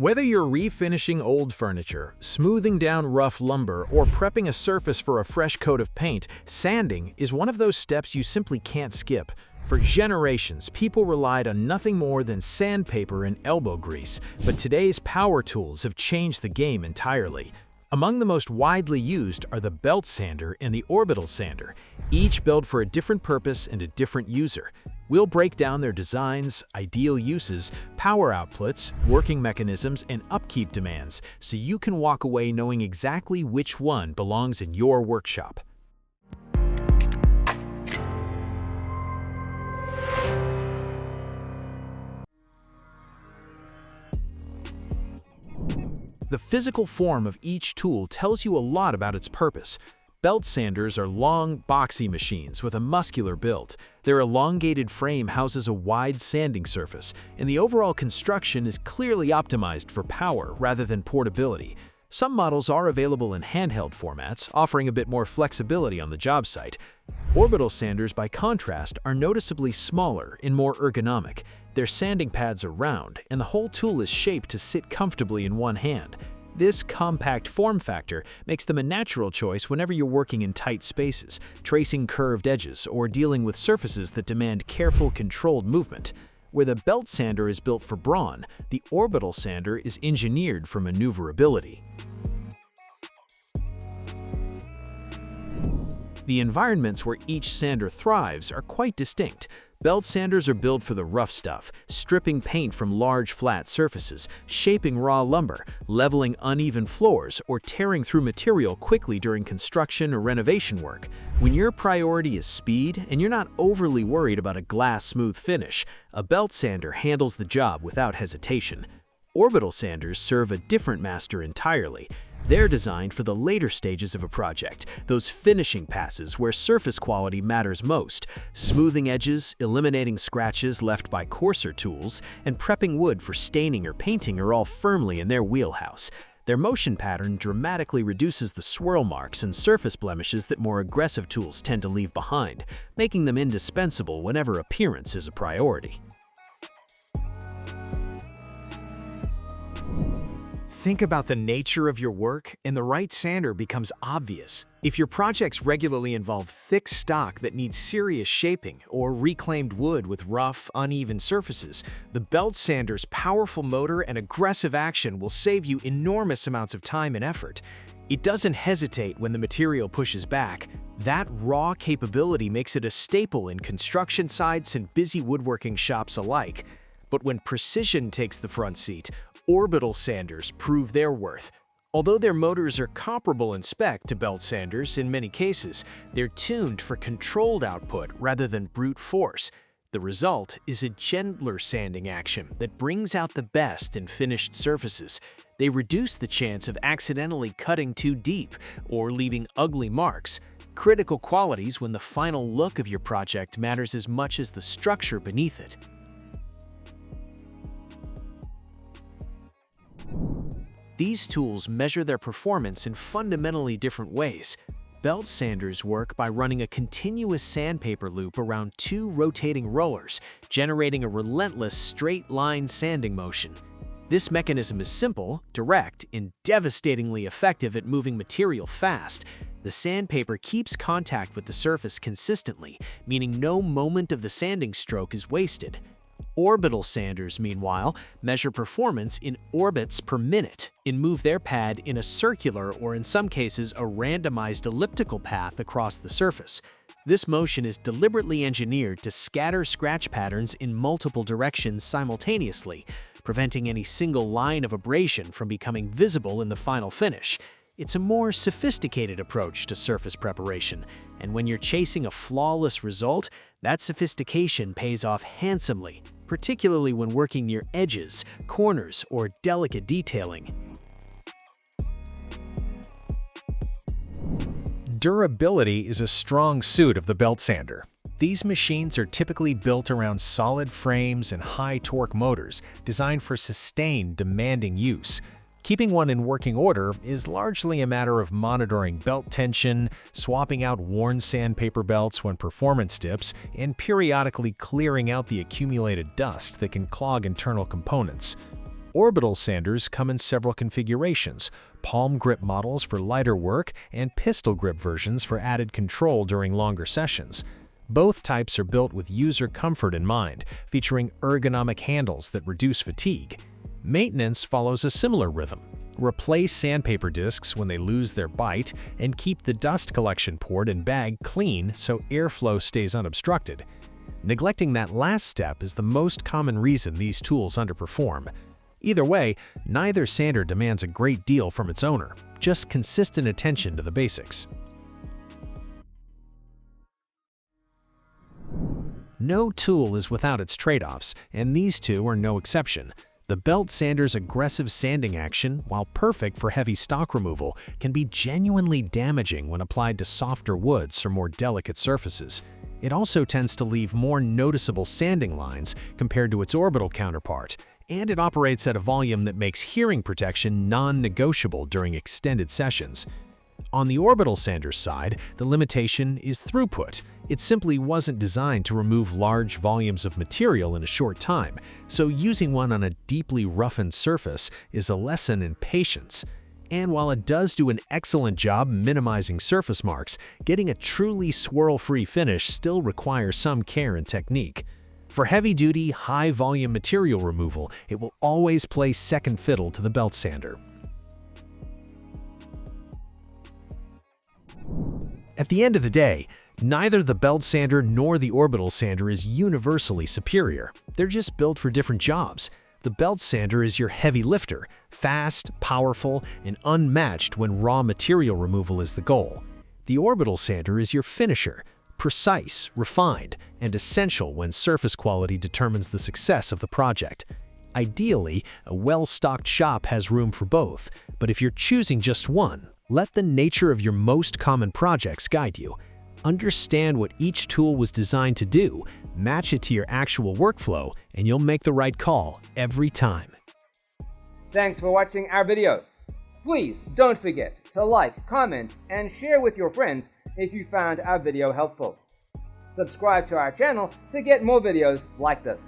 Whether you're refinishing old furniture, smoothing down rough lumber, or prepping a surface for a fresh coat of paint, sanding is one of those steps you simply can't skip. For generations, people relied on nothing more than sandpaper and elbow grease, but today's power tools have changed the game entirely. Among the most widely used are the belt sander and the orbital sander, each built for a different purpose and a different user. We'll break down their designs, ideal uses, power outputs, working mechanisms, and upkeep demands, so you can walk away knowing exactly which one belongs in your workshop. The physical form of each tool tells you a lot about its purpose. Belt sanders are long, boxy machines with a muscular build. Their elongated frame houses a wide sanding surface, and the overall construction is clearly optimized for power rather than portability. Some models are available in handheld formats, offering a bit more flexibility on the job site. Orbital sanders, by contrast, are noticeably smaller and more ergonomic. Their sanding pads are round, and the whole tool is shaped to sit comfortably in one hand. This compact form factor makes them a natural choice whenever you're working in tight spaces, tracing curved edges, or dealing with surfaces that demand careful, controlled movement. Where the belt sander is built for brawn, the orbital sander is engineered for maneuverability. The environments where each sander thrives are quite distinct. Belt sanders are built for the rough stuff, stripping paint from large flat surfaces, shaping raw lumber, leveling uneven floors, or tearing through material quickly during construction or renovation work. When your priority is speed and you're not overly worried about a glass-smooth finish, a belt sander handles the job without hesitation. Orbital sanders serve a different master entirely. They're designed for the later stages of a project, those finishing passes where surface quality matters most, smoothing edges, eliminating scratches left by coarser tools, and prepping wood for staining or painting are all firmly in their wheelhouse. Their motion pattern dramatically reduces the swirl marks and surface blemishes that more aggressive tools tend to leave behind, making them indispensable whenever appearance is a priority. Think about the nature of your work, and the right sander becomes obvious. If your projects regularly involve thick stock that needs serious shaping or reclaimed wood with rough, uneven surfaces, the belt sander's powerful motor and aggressive action will save you enormous amounts of time and effort. It doesn't hesitate when the material pushes back. That raw capability makes it a staple in construction sites and busy woodworking shops alike. But when precision takes the front seat, orbital sanders prove their worth. Although their motors are comparable in spec to belt sanders in many cases, they're tuned for controlled output rather than brute force. The result is a gentler sanding action that brings out the best in finished surfaces. They reduce the chance of accidentally cutting too deep or leaving ugly marks. Critical qualities when the final look of your project matters as much as the structure beneath it. These tools measure their performance in fundamentally different ways. Belt sanders work by running a continuous sandpaper loop around two rotating rollers, generating a relentless straight-line sanding motion. This mechanism is simple, direct, and devastatingly effective at moving material fast. The sandpaper keeps contact with the surface consistently, meaning no moment of the sanding stroke is wasted. Orbital sanders, meanwhile, measure performance in orbits per minute and move their pad in a circular or, in some cases, a randomized elliptical path across the surface. This motion is deliberately engineered to scatter scratch patterns in multiple directions simultaneously, preventing any single line of abrasion from becoming visible in the final finish. It's a more sophisticated approach to surface preparation, and when you're chasing a flawless result, that sophistication pays off handsomely, particularly when working near edges, corners, or delicate detailing. Durability is a strong suit of the belt sander. These machines are typically built around solid frames and high-torque motors designed for sustained, demanding use. Keeping one in working order is largely a matter of monitoring belt tension, swapping out worn sandpaper belts when performance dips, and periodically clearing out the accumulated dust that can clog internal components. Orbital sanders come in several configurations: palm grip models for lighter work and pistol grip versions for added control during longer sessions. Both types are built with user comfort in mind, featuring ergonomic handles that reduce fatigue. Maintenance follows a similar rhythm. Replace sandpaper discs when they lose their bite, and keep the dust collection port and bag clean so airflow stays unobstructed. Neglecting that last step is the most common reason these tools underperform. Either way, neither sander demands a great deal from its owner, just consistent attention to the basics. No tool is without its trade-offs, and these two are no exception. The belt sander's aggressive sanding action, while perfect for heavy stock removal, can be genuinely damaging when applied to softer woods or more delicate surfaces. It also tends to leave more noticeable sanding lines compared to its orbital counterpart, and it operates at a volume that makes hearing protection non-negotiable during extended sessions. On the orbital sander's side, the limitation is throughput. It simply wasn't designed to remove large volumes of material in a short time, so using one on a deeply roughened surface is a lesson in patience. And while it does do an excellent job minimizing surface marks, getting a truly swirl-free finish still requires some care and technique. For heavy-duty, high-volume material removal, it will always play second fiddle to the belt sander. At the end of the day, neither the belt sander nor the orbital sander is universally superior. They're just built for different jobs. The belt sander is your heavy lifter, fast, powerful, and unmatched when raw material removal is the goal. The orbital sander is your finisher, precise, refined, and essential when surface quality determines the success of the project. Ideally, a well-stocked shop has room for both, but if you're choosing just one, let the nature of your most common projects guide you. Understand what each tool was designed to do, match it to your actual workflow, and you'll make the right call every time. Thanks for watching our video. Please don't forget to like, comment, and share with your friends if you found our video helpful. Subscribe to our channel to get more videos like this.